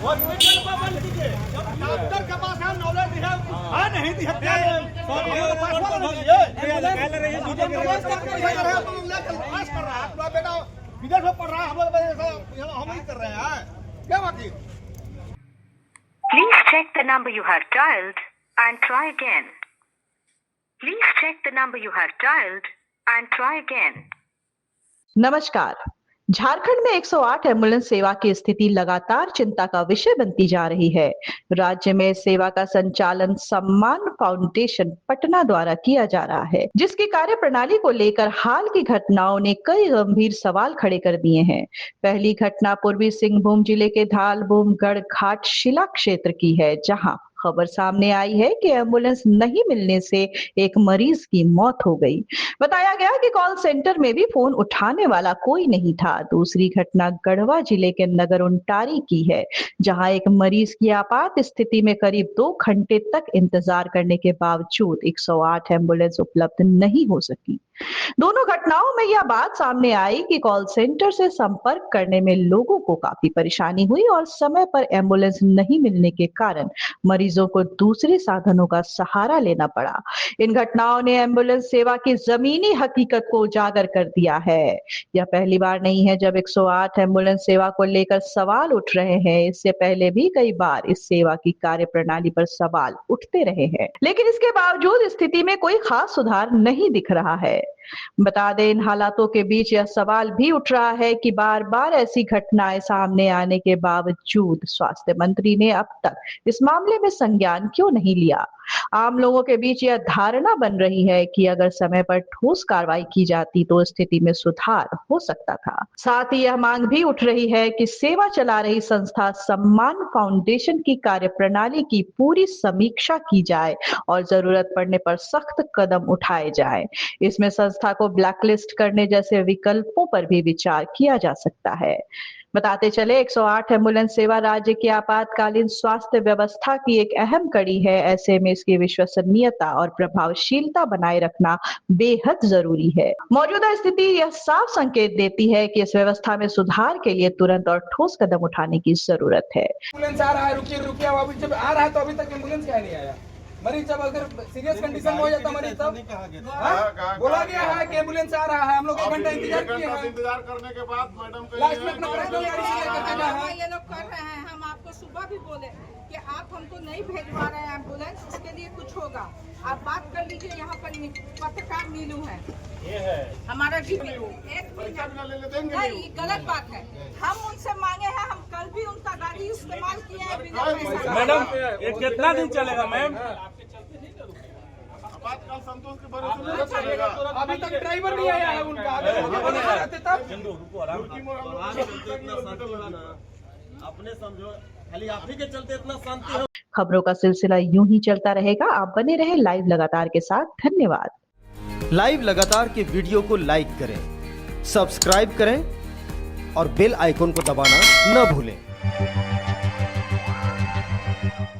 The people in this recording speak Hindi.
हॉस्पिटल को बंद कीजिए। डॉक्टर के पास है, नॉलेज है, नहीं दी है। बेटा विदेश में पढ़ रहा है, हम ही कर रहे हैं, क्या बात है? Please check the number you have dialed and try again. Please check the number you have dialed and try again. नमस्कार। झारखंड में 108 एम्बुलेंस सेवा की स्थिति लगातार चिंता का विषय बनती जा रही है। राज्य में सेवा का संचालन सम्मान फाउंडेशन पटना द्वारा किया जा रहा है, जिसकी कार्य प्रणाली को लेकर हाल की घटनाओं ने कई गंभीर सवाल खड़े कर दिए हैं। पहली घटना पूर्वी सिंहभूम जिले के धालबूम गढ़घाट शिला क्षेत्र की है, जहां खबर सामने आई है कि एम्बुलेंस नहीं मिलने से एक मरीज की मौत हो गई। बताया गया कि कॉल सेंटर में भी फोन उठाने वाला कोई नहीं था। दूसरी घटना गढ़वा जिले के नगर उंटारी की है, जहां एक मरीज की आपात स्थिति में करीब 2 घंटे तक इंतजार करने के बावजूद 108 एम्बुलेंस उपलब्ध नहीं हो सकी। दोनों घटनाओं में यह बात सामने आई कि कॉल सेंटर से संपर्क करने में लोगों को काफी परेशानी हुई और समय पर एम्बुलेंस नहीं मिलने के कारण मरीजों को दूसरे साधनों का सहारा लेना पड़ा। इन घटनाओं ने एम्बुलेंस सेवा की जमीनी हकीकत को उजागर कर दिया है। यह पहली बार नहीं है जब 108 एम्बुलेंस सेवा को लेकर सवाल उठ रहे हैं। इससे पहले भी कई बार इस सेवा की कार्यप्रणाली पर सवाल उठते रहे हैं, लेकिन इसके बावजूद स्थिति में कोई खास सुधार नहीं दिख रहा है। बता दें, इन हालातों के बीच यह सवाल भी उठ रहा है कि बार बार ऐसी घटनाएं सामने आने के बावजूद स्वास्थ्य मंत्री ने अब तक इस मामले में संज्ञान क्यों नहीं लिया। आम लोगों के बीच यह धारणा बन रही है कि अगर समय पर ठोस कार्रवाई की जाती तो स्थिति में सुधार हो सकता था। साथ ही यह मांग भी उठ रही है कि सेवा चला रही संस्था सम्मान फाउंडेशन की कार्यप्रणाली की पूरी समीक्षा की जाए और जरूरत पड़ने पर सख्त कदम उठाए जाए। इसमें संस्था को ब्लैकलिस्ट करने जैसे विकल्पों पर भी विचार किया जा सकता है। बताते चले, 108 एम्बुलेंस सेवा राज्य की आपातकालीन स्वास्थ्य व्यवस्था की एक अहम कड़ी है। ऐसे में इसकी विश्वसनीयता और प्रभावशीलता बनाए रखना बेहद जरूरी है। मौजूदा स्थिति यह साफ संकेत देती है कि इस व्यवस्था में सुधार के लिए तुरंत और ठोस कदम उठाने की जरूरत है। एम्बुलेंस आ रहा है, रुकिए, अभी जब आ रहा है तो अभी तक एम्बुलेंस क्या नहीं आया। मरीज जब अगर सीरियस कंडीशन में हो जाता मरीज तब बोला गया है कि एम्बुलेंस आ रहा है। हम लोग 1 घंटा इंतजार किए हैं। इंतजार करने के बाद मैडम लास्ट में अपना पर्सनल गाड़ी से लेकर के जाए। ये लोग कर रहे हैं। हम आपको सुबह भी बोले कि आप हमको नहीं भेजवा रहे हैं एम्बुलेंस, इसके लिए कुछ होगा। आप बात कर लीजिए। यहाँ पर पत्रकार नीलू है, ये है हमारा डीपी। एक नहीं, गलत बात है। हम उनसे मांगे हैं, हम कल भी उनका गाड़ी इस्तेमाल किए हैं बिना पैसा। मैडम, ये कितना दिन चलेगा मैम? आपातकाल संतोष के भरोसे चलेगा। अभी तक ड्राइवर नहीं आया है उनका। अपने समझो, खाली आप ही के चलते इतना शांति है। खबरों का सिलसिला यूं ही चलता रहेगा। आप बने रहे लाइव लगातार के साथ। धन्यवाद। लाइव लगातार के वीडियो को लाइक करें, सब्सक्राइब करें और बेल आइकन को दबाना न भूलें।